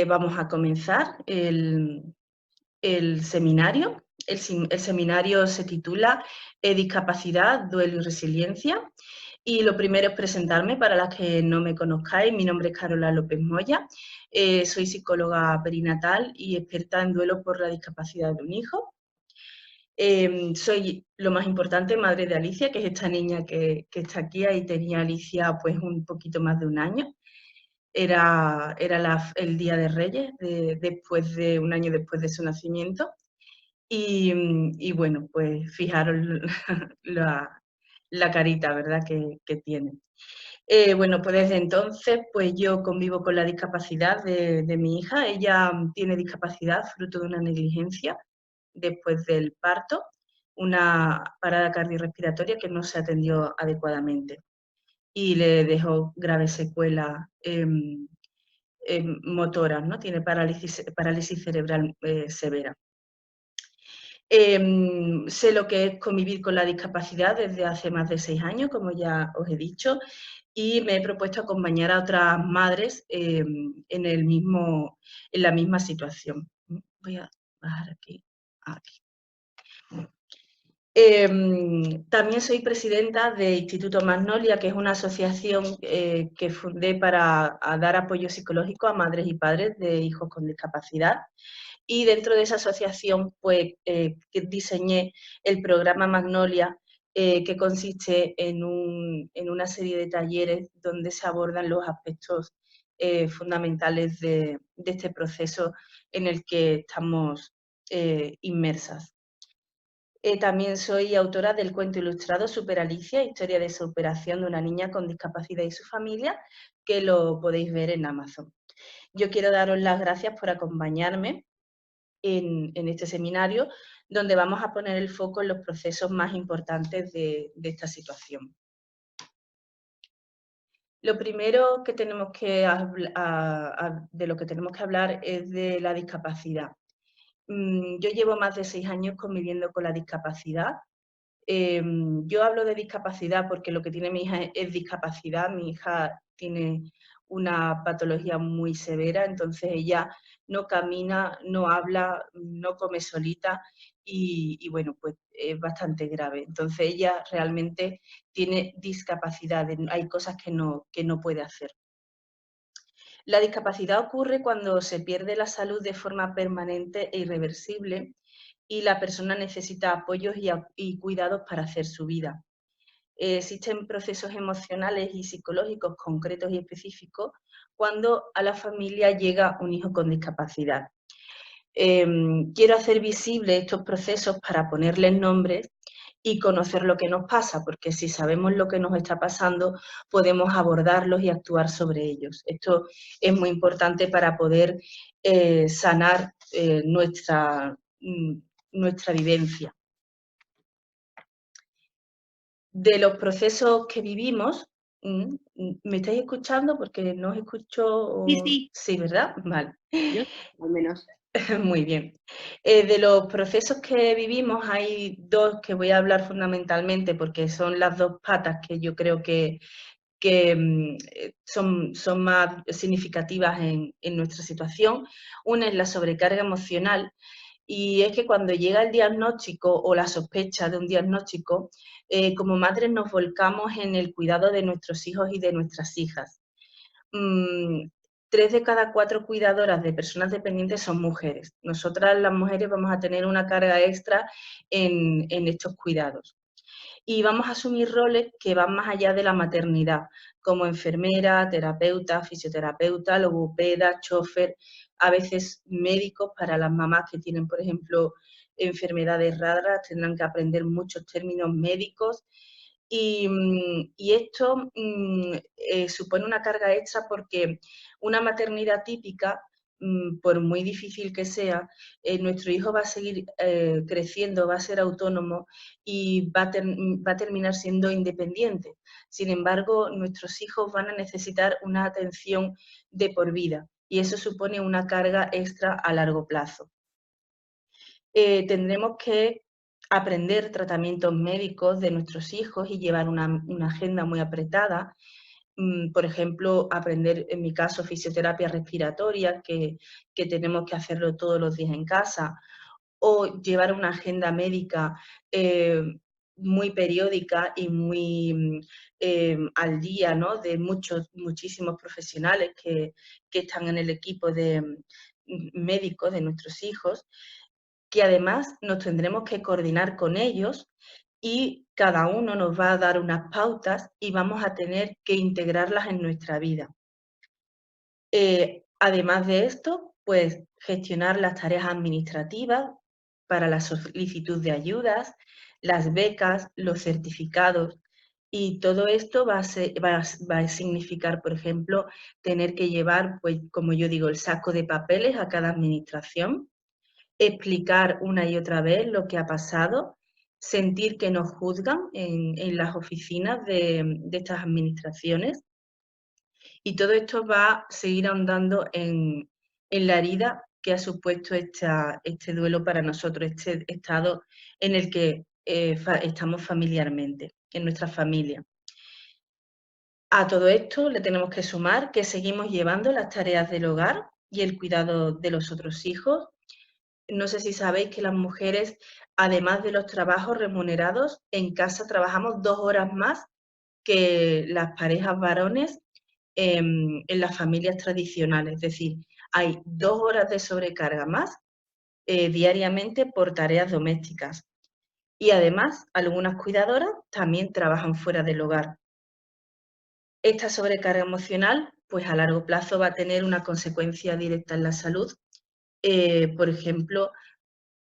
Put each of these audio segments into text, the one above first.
Vamos a comenzar el seminario. El seminario se titula Discapacidad, duelo y resiliencia. Y lo primero es presentarme para las que no me conozcáis. Mi nombre es Carola López Moya. Soy psicóloga perinatal y experta en duelo por la discapacidad de un hijo. Soy, lo más importante, madre de Alicia, que es esta niña que está aquí. Ahí tenía Alicia pues un poquito más de un año. Era el Día de Reyes, después de un año después de su nacimiento. Y bueno, pues fijaros la carita, ¿verdad?, que tiene. Bueno, pues desde entonces, pues yo convivo con la discapacidad de mi hija. Ella tiene discapacidad fruto de una negligencia después del parto, una parada cardiorrespiratoria que no se atendió adecuadamente y le dejó graves secuelas motoras, ¿no? Tiene parálisis cerebral severa. Sé lo que es convivir con la discapacidad desde hace más de 6 años, como ya os he dicho, y me he propuesto acompañar a otras madres en la misma situación. Voy a bajar aquí. También soy presidenta de Instituto Magnolia, que es una asociación que fundé para dar apoyo psicológico a madres y padres de hijos con discapacidad. Y dentro de esa asociación, pues, que diseñé el programa Magnolia, que consiste en una serie de talleres donde se abordan los aspectos fundamentales de este proceso en el que estamos inmersas. También soy autora del cuento ilustrado Super Alicia, historia de superación de una niña con discapacidad y su familia, que lo podéis ver en Amazon. Yo quiero daros las gracias por acompañarme en este seminario, donde vamos a poner el foco en los procesos más importantes de esta situación. Lo primero que tenemos que de lo que tenemos que hablar es de la discapacidad. Yo llevo más de 6 años conviviendo con la discapacidad. Yo hablo de discapacidad porque lo que tiene mi hija es discapacidad. Mi hija tiene una patología muy severa, entonces ella no camina, no habla, no come solita y bueno, pues es bastante grave. Entonces ella realmente tiene discapacidad, hay cosas que no puede hacer. La discapacidad ocurre cuando se pierde la salud de forma permanente e irreversible y la persona necesita apoyos y cuidados para hacer su vida. Existen procesos emocionales y psicológicos concretos y específicos cuando a la familia llega un hijo con discapacidad. Quiero hacer visibles estos procesos para ponerles nombres y conocer lo que nos pasa, porque si sabemos lo que nos está pasando, podemos abordarlos y actuar sobre ellos. Esto es muy importante para poder sanar nuestra vivencia. De los procesos que vivimos, ¿me estáis escuchando? Porque no os Sí, escucho. sí, Sí, ¿verdad? Vale. yo al menos. Muy bien. De los procesos que vivimos hay dos que voy a hablar fundamentalmente porque son las dos patas que yo creo que son más significativas en nuestra situación. Una es la sobrecarga emocional, y es que cuando llega el diagnóstico o la sospecha de un diagnóstico, como madres nos volcamos en el cuidado de nuestros hijos y de nuestras hijas. 3 de cada 4 cuidadoras de personas dependientes son mujeres. Nosotras, las mujeres, vamos a tener una carga extra en estos cuidados. Y vamos a asumir roles que van más allá de la maternidad, como enfermera, terapeuta, fisioterapeuta, logopeda, chofer, a veces médicos para las mamás que tienen, por ejemplo, enfermedades raras, tendrán que aprender muchos términos médicos. Y esto supone una carga extra porque una maternidad típica, por muy difícil que sea, nuestro hijo va a seguir creciendo, va a ser autónomo y va a terminar siendo independiente. Sin embargo, nuestros hijos van a necesitar una atención de por vida y eso supone una carga extra a largo plazo. Tendremos que aprender tratamientos médicos de nuestros hijos y llevar una agenda muy apretada. por ejemplo, aprender, en mi caso, fisioterapia respiratoria, que tenemos que hacerlo todos los días en casa, o llevar una agenda médica muy periódica y muy al día, ¿no? De muchísimos profesionales que están en el equipo de médicos de nuestros hijos, que además nos tendremos que coordinar con ellos y cada uno nos va a dar unas pautas y vamos a tener que integrarlas en nuestra vida. Además de esto, pues gestionar las tareas administrativas para la solicitud de ayudas, las becas, los certificados, y todo esto va a significar, por ejemplo, tener que llevar, pues como yo digo, el saco de papeles a cada administración, explicar una y otra vez lo que ha pasado, sentir que nos juzgan en las oficinas de estas administraciones, y todo esto va a seguir ahondando en la herida que ha supuesto este duelo para nosotros, este estado en el que estamos familiarmente, en nuestra familia. A todo esto le tenemos que sumar que seguimos llevando las tareas del hogar y el cuidado de los otros hijos. No sé si sabéis que las mujeres, además de los trabajos remunerados, en casa trabajamos 2 horas más que las parejas varones en las familias tradicionales. Es decir, hay 2 horas de sobrecarga más diariamente por tareas domésticas. Y además, algunas cuidadoras también trabajan fuera del hogar. Esta sobrecarga emocional, pues a largo plazo va a tener una consecuencia directa en la salud. Por ejemplo,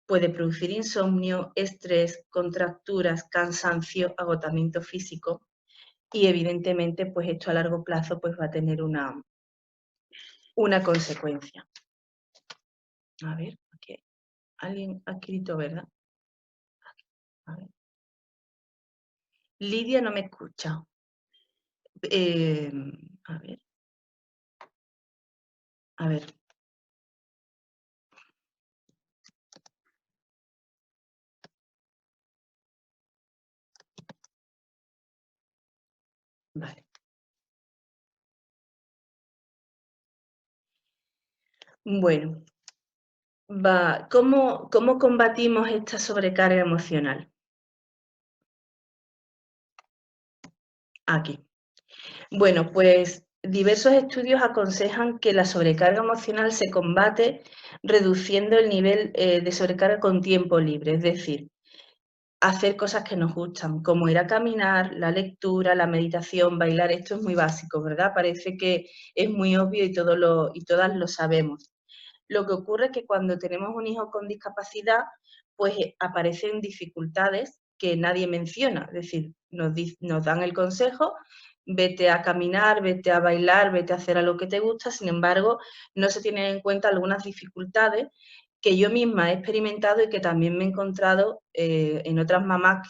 puede producir insomnio, estrés, contracturas, cansancio, agotamiento físico, y evidentemente pues esto a largo plazo pues va a tener una consecuencia. A ver, aquí alguien ha escrito, ¿verdad? A ver. Lidia no me escucha. A ver. A ver. Vale. Bueno, ¿cómo combatimos esta sobrecarga emocional? Aquí. Bueno, pues diversos estudios aconsejan que la sobrecarga emocional se combate reduciendo el nivel de sobrecarga con tiempo libre, es decir, hacer cosas que nos gustan, como ir a caminar, la lectura, la meditación, bailar. Esto es muy básico, ¿verdad? Parece que es muy obvio y todas lo sabemos. Lo que ocurre es que cuando tenemos un hijo con discapacidad, pues aparecen dificultades que nadie menciona. Es decir, nos dan el consejo, vete a caminar, vete a bailar, vete a hacer algo que te gusta. Sin embargo, no se tienen en cuenta algunas dificultades que yo misma he experimentado y que también me he encontrado en otras mamás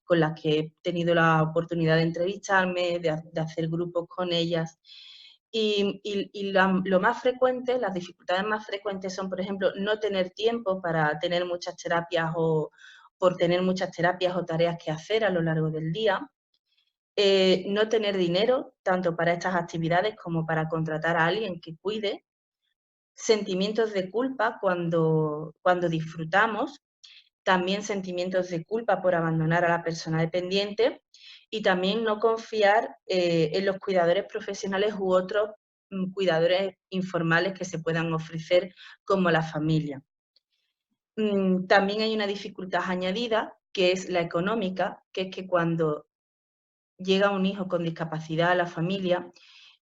con las que he tenido la oportunidad de entrevistarme, de hacer grupos con ellas. Lo más frecuente, las dificultades más frecuentes son, por ejemplo, no tener tiempo para tener muchas terapias o por tener muchas terapias o tareas que hacer a lo largo del día. No tener dinero, tanto para estas actividades como para contratar a alguien que cuide. Sentimientos de culpa cuando disfrutamos. También sentimientos de culpa por abandonar a la persona dependiente, y también no confiar en los cuidadores profesionales u otros cuidadores informales que se puedan ofrecer, como la familia. También hay una dificultad añadida, que es la económica, que es que cuando llega un hijo con discapacidad a la familia,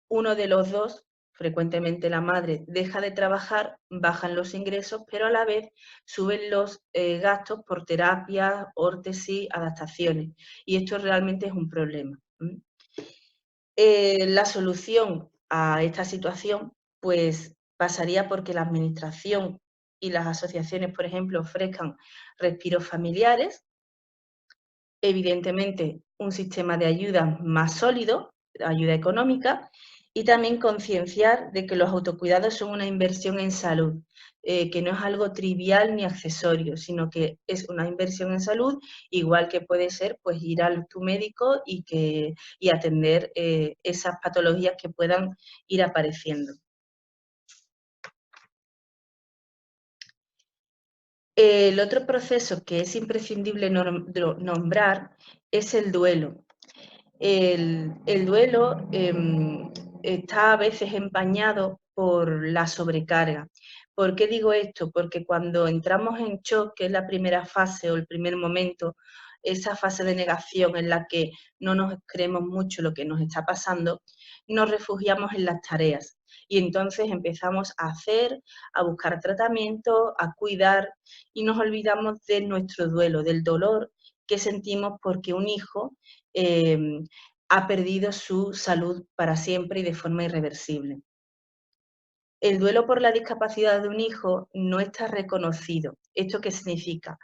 uno de los dos, frecuentemente la madre, deja de trabajar, bajan los ingresos, pero a la vez suben los gastos por terapias, órtesis, adaptaciones. Y esto realmente es un problema. La solución a esta situación pues pasaría por que la administración y las asociaciones, por ejemplo, ofrezcan respiros familiares, evidentemente un sistema de ayuda más sólido, ayuda económica, Y también concienciar de que los autocuidados son una inversión en salud, que no es algo trivial ni accesorio, sino que es una inversión en salud, igual que puede ser pues ir a tu médico y atender esas patologías que puedan ir apareciendo. El otro proceso que es imprescindible nombrar es el duelo. El duelo está a veces empañado por la sobrecarga. ¿Por qué digo esto? Porque cuando entramos en shock, que es la primera fase o el primer momento, esa fase de negación en la que no nos creemos mucho lo que nos está pasando, nos refugiamos en las tareas. Y entonces empezamos a hacer, a buscar tratamiento, a cuidar y nos olvidamos de nuestro duelo, del dolor que sentimos porque un hijo ha perdido su salud para siempre y de forma irreversible. El duelo por la discapacidad de un hijo no está reconocido. ¿Esto qué significa?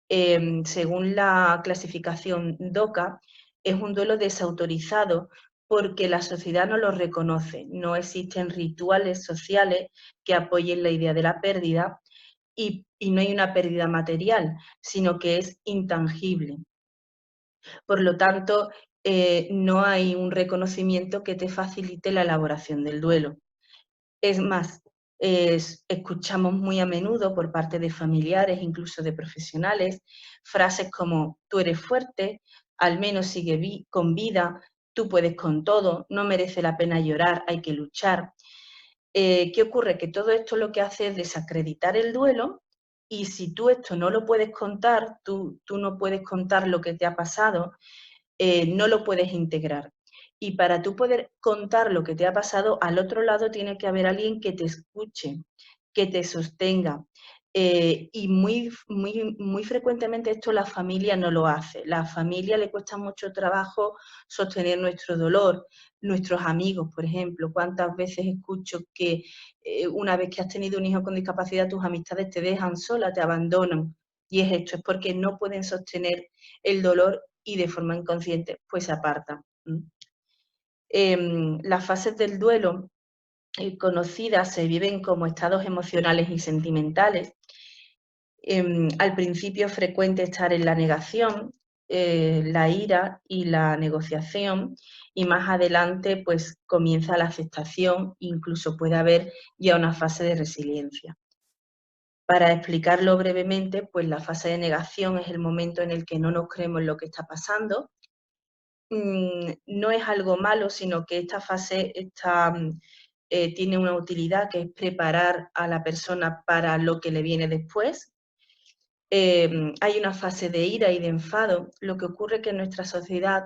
Según la clasificación DOCA, es un duelo desautorizado porque la sociedad no lo reconoce. No existen rituales sociales que apoyen la idea de la pérdida y no hay una pérdida material, sino que es intangible. Por lo tanto, no hay un reconocimiento que te facilite la elaboración del duelo. Es más, escuchamos muy a menudo por parte de familiares, incluso de profesionales, frases como tú eres fuerte, al menos sigue con vida, tú puedes con todo, no merece la pena llorar, hay que luchar. ¿Qué ocurre? Que todo esto lo que hace es desacreditar el duelo y si tú esto no lo puedes contar, tú no puedes contar lo que te ha pasado, no lo puedes integrar. Y para tú poder contar lo que te ha pasado, al otro lado tiene que haber alguien que te escuche, que te sostenga. Y muy frecuentemente esto la familia no lo hace. La familia le cuesta mucho trabajo sostener nuestro dolor. Nuestros amigos, por ejemplo, ¿cuántas veces escucho que una vez que has tenido un hijo con discapacidad, tus amistades te dejan sola, te abandonan? Y es esto, es porque no pueden sostener el dolor y de forma inconsciente pues se apartan. Las fases del duelo conocidas se viven como estados emocionales y sentimentales. Al principio es frecuente estar en la negación, la ira y la negociación y más adelante pues comienza la aceptación, incluso puede haber ya una fase de resiliencia. Para explicarlo brevemente, pues la fase de negación es el momento en el que no nos creemos lo que está pasando. No es algo malo, sino que esta fase tiene una utilidad que es preparar a la persona para lo que le viene después. Hay una fase de ira y de enfado. Lo que ocurre es que en nuestra sociedad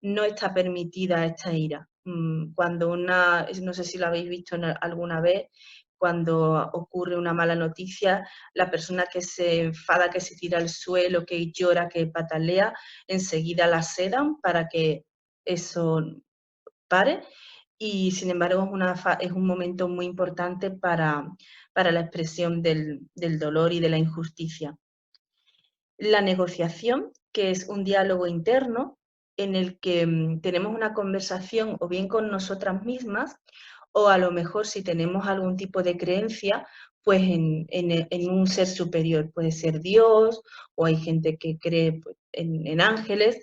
no está permitida esta ira. Cuando no sé si lo habéis visto alguna vez, cuando ocurre una mala noticia, la persona que se enfada, que se tira al suelo, que llora, que patalea, enseguida la sedan para que eso pare. Y sin embargo es un momento muy importante para la expresión del dolor y de la injusticia. La negociación, que es un diálogo interno en el que tenemos una conversación o bien con nosotras mismas o a lo mejor si tenemos algún tipo de creencia, pues en un ser superior, puede ser Dios o hay gente que cree pues, en ángeles.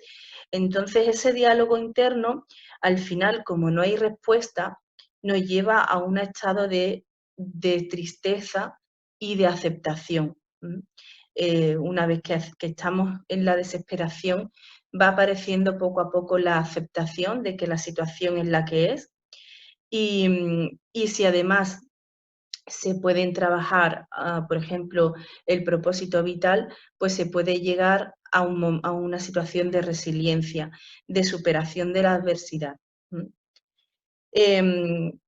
Entonces ese diálogo interno, al final, como no hay respuesta, nos lleva a un estado de tristeza y de aceptación. Una vez que estamos en la desesperación, va apareciendo poco a poco la aceptación de que la situación es la que es. Y si además se pueden trabajar, por ejemplo, el propósito vital, pues se puede llegar a una situación de resiliencia, de superación de la adversidad.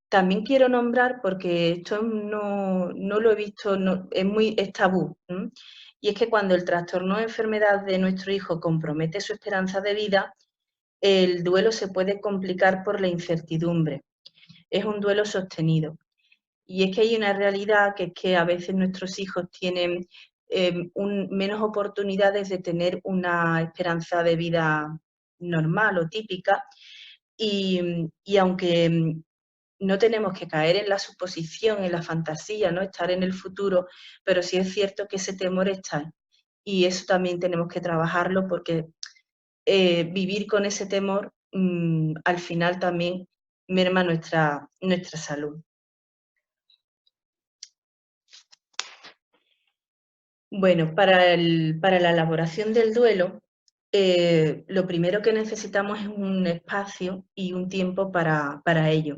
También quiero nombrar, porque esto no lo he visto, es tabú, y es que cuando el trastorno o enfermedad de nuestro hijo compromete su esperanza de vida, el duelo se puede complicar por la incertidumbre. Es un duelo sostenido. Y es que hay una realidad que es que a veces nuestros hijos tienen menos oportunidades de tener una esperanza de vida normal o típica, y aunque no tenemos que caer en la suposición, en la fantasía, ¿no? Estar en el futuro, pero sí es cierto que ese temor está. Y eso también tenemos que trabajarlo porque vivir con ese temor al final también merma nuestra salud. Bueno, para la elaboración del duelo, lo primero que necesitamos es un espacio y un tiempo para ello.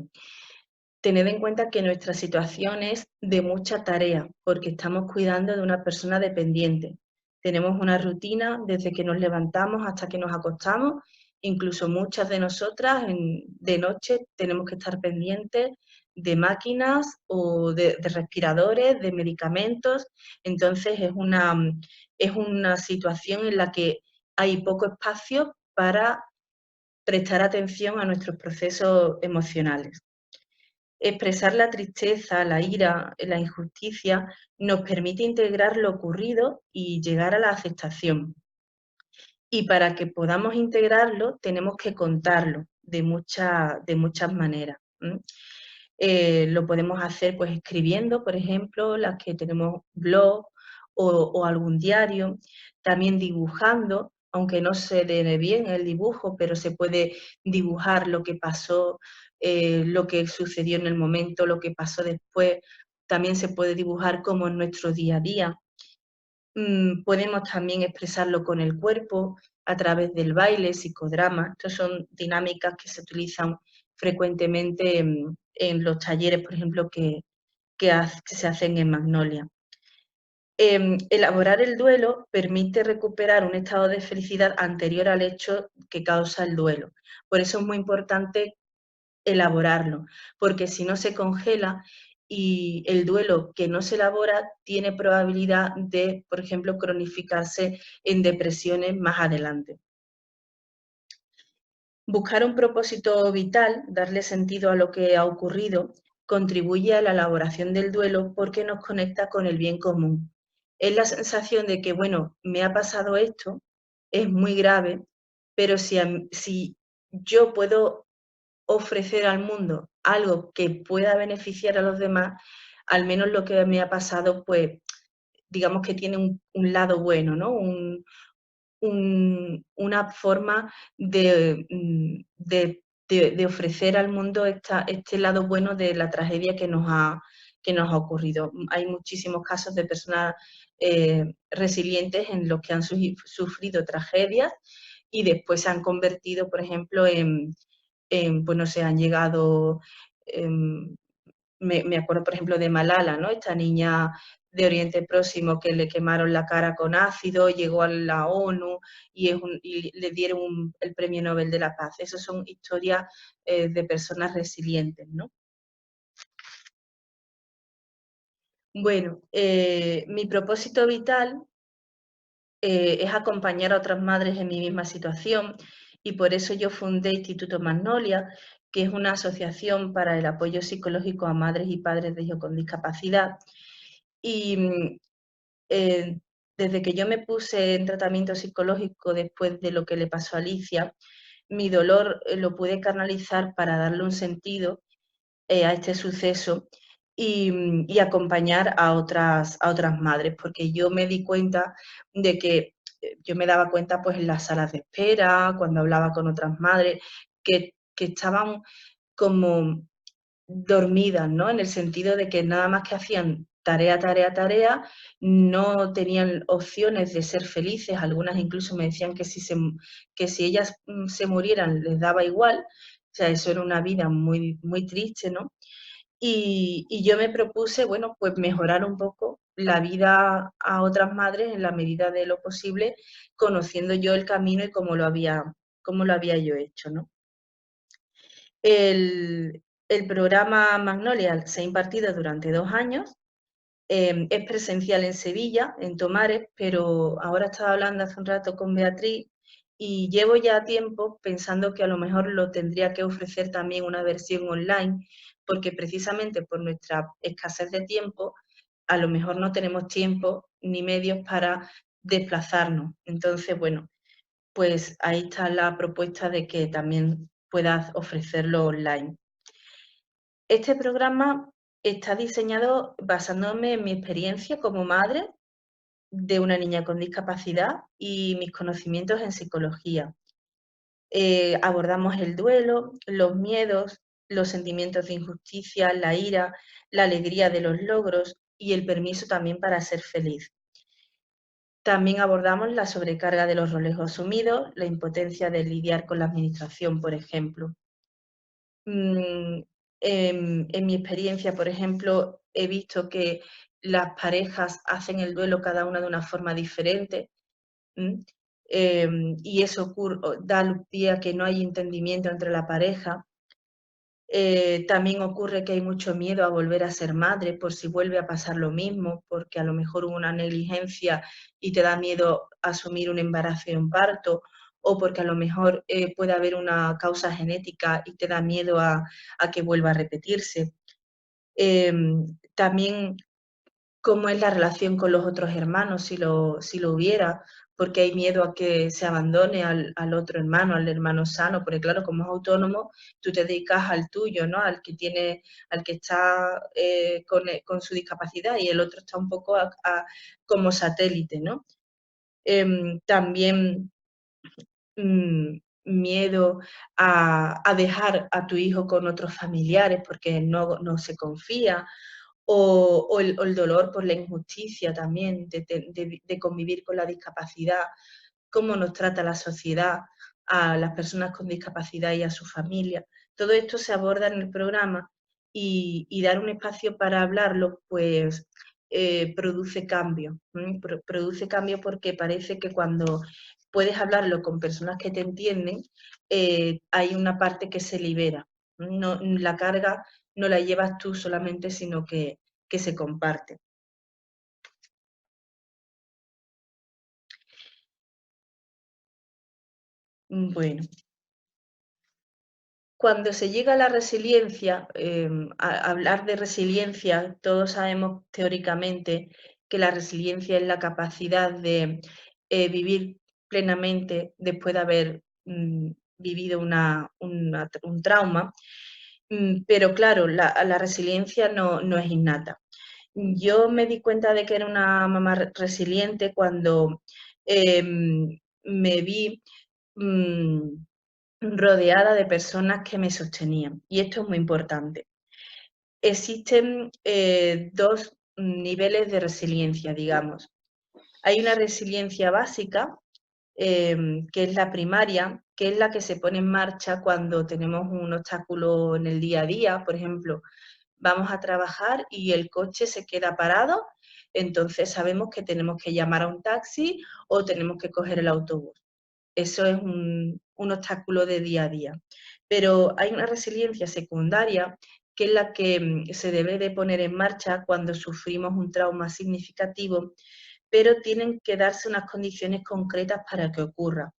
Tened en cuenta que nuestra situación es de mucha tarea, porque estamos cuidando de una persona dependiente. Tenemos una rutina desde que nos levantamos hasta que nos acostamos, incluso muchas de nosotras de noche tenemos que estar pendientes de máquinas o de respiradores, de medicamentos. Entonces es una situación en la que hay poco espacio para prestar atención a nuestros procesos emocionales. Expresar la tristeza, la ira, la injusticia nos permite integrar lo ocurrido y llegar a la aceptación. Y para que podamos integrarlo, tenemos que contarlo de muchas maneras. Lo podemos hacer pues escribiendo, por ejemplo, las que tenemos blog o algún diario, también dibujando, aunque no se dé bien el dibujo, pero se puede dibujar lo que pasó, lo que sucedió en el momento, lo que pasó después, también se puede dibujar como en nuestro día a día. Podemos también expresarlo con el cuerpo a través del baile, psicodrama. Estas son dinámicas que se utilizan frecuentemente en los talleres, por ejemplo, que se hacen en Magnolia. Elaborar el duelo permite recuperar un estado de felicidad anterior al hecho que causa el duelo. Por eso es muy importante elaborarlo, porque si no se congela y el duelo que no se elabora tiene probabilidad de, por ejemplo, cronificarse en depresiones más adelante. Buscar un propósito vital, darle sentido a lo que ha ocurrido, contribuye a la elaboración del duelo porque nos conecta con el bien común. Es la sensación de que, bueno, me ha pasado esto, es muy grave, pero si yo puedo ofrecer al mundo algo que pueda beneficiar a los demás, al menos lo que me ha pasado, pues digamos que tiene un lado bueno, ¿no? Una forma de ofrecer al mundo este lado bueno de la tragedia que nos ha ocurrido. Hay muchísimos casos de personas resilientes en los que han sufrido tragedias y después se han convertido, por ejemplo, pues no sé, han llegado, me acuerdo por ejemplo de Malala, ¿no? Esta niña de Oriente Próximo que le quemaron la cara con ácido, llegó a la ONU y le dieron el Premio Nobel de la Paz. Esas son historias de personas resilientes, ¿no? Bueno, mi propósito vital es acompañar a otras madres en mi misma situación y por eso yo fundé Instituto Magnolia, que es una asociación para el apoyo psicológico a madres y padres de hijos con discapacidad. Y desde que yo me puse en tratamiento psicológico después de lo que le pasó a Alicia, mi dolor lo pude canalizar para darle un sentido a este suceso y acompañar a otras madres, porque yo me di cuenta de que yo me daba cuenta pues en las salas de espera, cuando hablaba con otras madres, que estaban como dormidas, ¿no? En el sentido de que nada más que hacían tarea, tarea, tarea, no tenían opciones de ser felices. Algunas incluso me decían que si ellas se murieran les daba igual. O sea, eso era una vida muy, muy triste, ¿no? Y yo me propuse, bueno, pues mejorar un poco la vida a otras madres en la medida de lo posible, conociendo yo el camino y cómo lo había yo hecho, ¿no? El programa Magnolia se ha impartido durante 2 años, es presencial en Sevilla, en Tomares, pero ahora estaba hablando hace un rato con Beatriz y llevo ya tiempo pensando que a lo mejor lo tendría que ofrecer también una versión online, porque precisamente por nuestra escasez de tiempo, a lo mejor no tenemos tiempo ni medios para desplazarnos. Entonces, bueno, pues ahí está la propuesta de que también puedas ofrecerlo online. Este programa está diseñado basándome en mi experiencia como madre de una niña con discapacidad y mis conocimientos en psicología. Abordamos el duelo, los miedos, los sentimientos de injusticia, la ira, la alegría de los logros y el permiso también para ser feliz. También abordamos la sobrecarga de los roles asumidos, la impotencia de lidiar con la administración, por ejemplo. En mi experiencia, por ejemplo, he visto que las parejas hacen el duelo cada una de una forma diferente. Y eso da pie a que no hay entendimiento entre la pareja. También ocurre que hay mucho miedo a volver a ser madre por si vuelve a pasar lo mismo, porque a lo mejor hubo una negligencia y te da miedo asumir un embarazo y un parto, o porque a lo mejor puede haber una causa genética y te da miedo a que vuelva a repetirse. También cómo es la relación con los otros hermanos, si lo hubiera, porque hay miedo a que se abandone al otro hermano, al hermano sano, porque claro, como es autónomo, tú te dedicas al tuyo, ¿no? Al que está con su discapacidad y el otro está un poco como satélite, ¿no? También miedo a dejar a tu hijo con otros familiares porque no se confía, o el dolor por la injusticia también de convivir con la discapacidad, cómo nos trata la sociedad a las personas con discapacidad y a su familia. Todo esto se aborda en el programa y dar un espacio para hablarlo, pues produce cambio. Produce cambio porque parece que cuando puedes hablarlo con personas que te entienden, hay una parte que se libera. No, la carga no la llevas tú solamente, sino que se comparte. Bueno, cuando se llega a la resiliencia, a hablar de resiliencia, todos sabemos teóricamente que la resiliencia es la capacidad de vivir plenamente después de haber vivido un trauma, pero claro, la resiliencia no es innata. Yo me di cuenta de que era una mamá resiliente cuando me vi mm, rodeada de personas que me sostenían. Y esto es muy importante. Existen dos niveles de resiliencia, digamos. Hay una resiliencia básica, que es la primaria, que es la que se pone en marcha cuando tenemos un obstáculo en el día a día. Por ejemplo, vamos a trabajar y el coche se queda parado, entonces sabemos que tenemos que llamar a un taxi o tenemos que coger el autobús. Eso es un obstáculo de día a día. Pero hay una resiliencia secundaria que es la que se debe de poner en marcha cuando sufrimos un trauma significativo, pero tienen que darse unas condiciones concretas para que ocurra.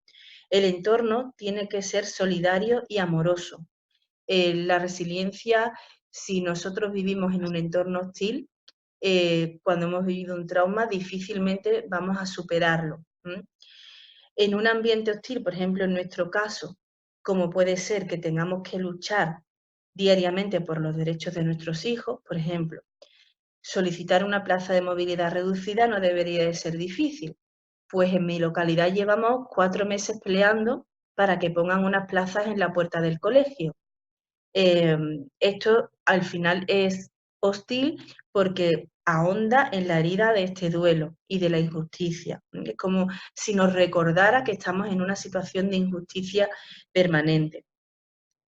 El entorno tiene que ser solidario y amoroso. La resiliencia, si nosotros vivimos en un entorno hostil, cuando hemos vivido un trauma, difícilmente vamos a superarlo. En un ambiente hostil, por ejemplo, en nuestro caso, como puede ser que tengamos que luchar diariamente por los derechos de nuestros hijos, por ejemplo, solicitar una plaza de movilidad reducida no debería de ser difícil. Pues en mi localidad llevamos 4 meses peleando para que pongan unas plazas en la puerta del colegio. Esto al final es hostil porque ahonda en la herida de este duelo y de la injusticia. Es como si nos recordara que estamos en una situación de injusticia permanente.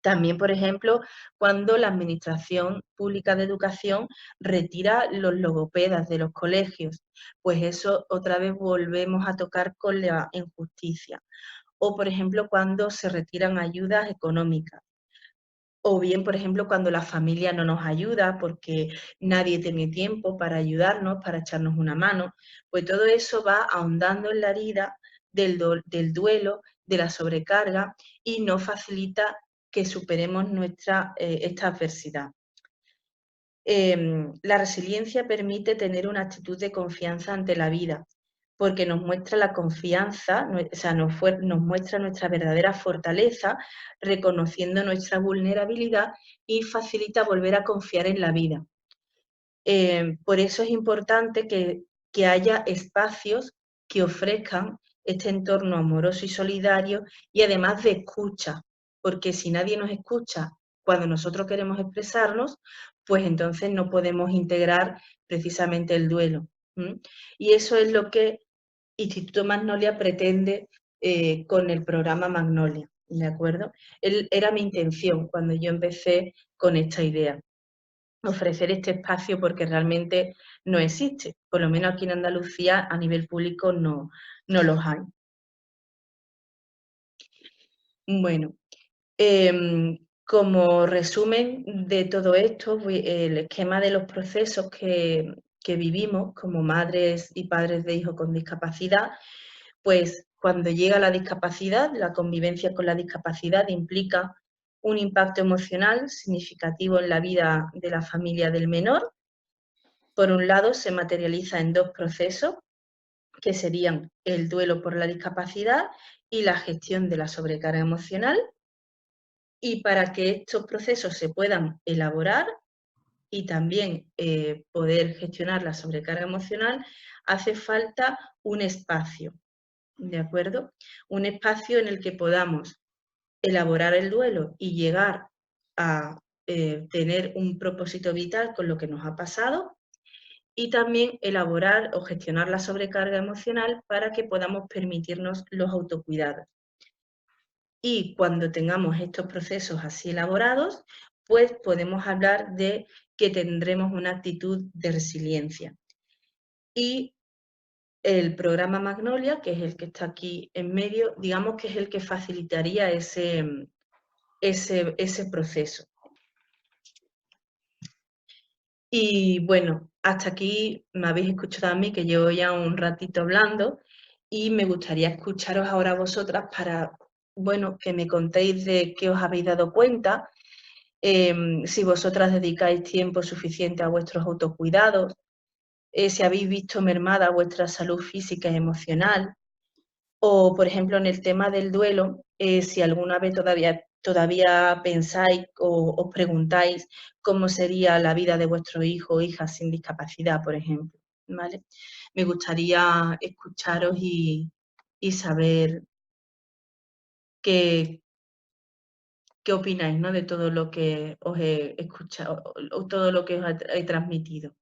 También, por ejemplo, cuando la Administración Pública de Educación retira los logopedas de los colegios, pues eso otra vez volvemos a tocar con la injusticia. O, por ejemplo, cuando se retiran ayudas económicas. O bien, por ejemplo, cuando la familia no nos ayuda porque nadie tiene tiempo para ayudarnos, para echarnos una mano, pues todo eso va ahondando en la herida del duelo, de la sobrecarga y no facilita que superemos esta adversidad. La resiliencia permite tener una actitud de confianza ante la vida, porque nos muestra la confianza, o sea, nos muestra nuestra verdadera fortaleza, reconociendo nuestra vulnerabilidad y facilita volver a confiar en la vida. Por eso es importante que haya espacios que ofrezcan este entorno amoroso y solidario y además de escucha, porque si nadie nos escucha cuando nosotros queremos expresarnos, pues entonces no podemos integrar precisamente el duelo. Y eso es lo que Instituto Magnolia pretende con el programa Magnolia, ¿de acuerdo? Era mi intención cuando yo empecé con esta idea, ofrecer este espacio porque realmente no existe, por lo menos aquí en Andalucía a nivel público no los hay. Bueno, como resumen de todo esto, el esquema de los procesos que vivimos como madres y padres de hijos con discapacidad, pues cuando llega la discapacidad, la convivencia con la discapacidad implica un impacto emocional significativo en la vida de la familia del menor. Por un lado, se materializa en dos procesos, que serían el duelo por la discapacidad y la gestión de la sobrecarga emocional. Y para que estos procesos se puedan elaborar y también poder gestionar la sobrecarga emocional, hace falta un espacio, ¿de acuerdo? Un espacio en el que podamos elaborar el duelo y llegar a tener un propósito vital con lo que nos ha pasado, y también elaborar o gestionar la sobrecarga emocional para que podamos permitirnos los autocuidados. Y cuando tengamos estos procesos así elaborados, pues podemos hablar de que tendremos una actitud de resiliencia. Y el programa Magnolia, que es el que está aquí en medio, digamos que es el que facilitaría ese proceso. Y bueno, hasta aquí me habéis escuchado a mí, que llevo ya un ratito hablando, y me gustaría escucharos ahora a vosotras para, bueno, que me contéis de qué os habéis dado cuenta, si vosotras dedicáis tiempo suficiente a vuestros autocuidados, si habéis visto mermada vuestra salud física y emocional, o, por ejemplo, en el tema del duelo, si alguna vez todavía pensáis o os preguntáis cómo sería la vida de vuestro hijo o hija sin discapacidad, por ejemplo, ¿vale? Me gustaría escucharos y saber qué opináis, ¿no?, de todo lo que os he escuchado o todo lo que os he transmitido.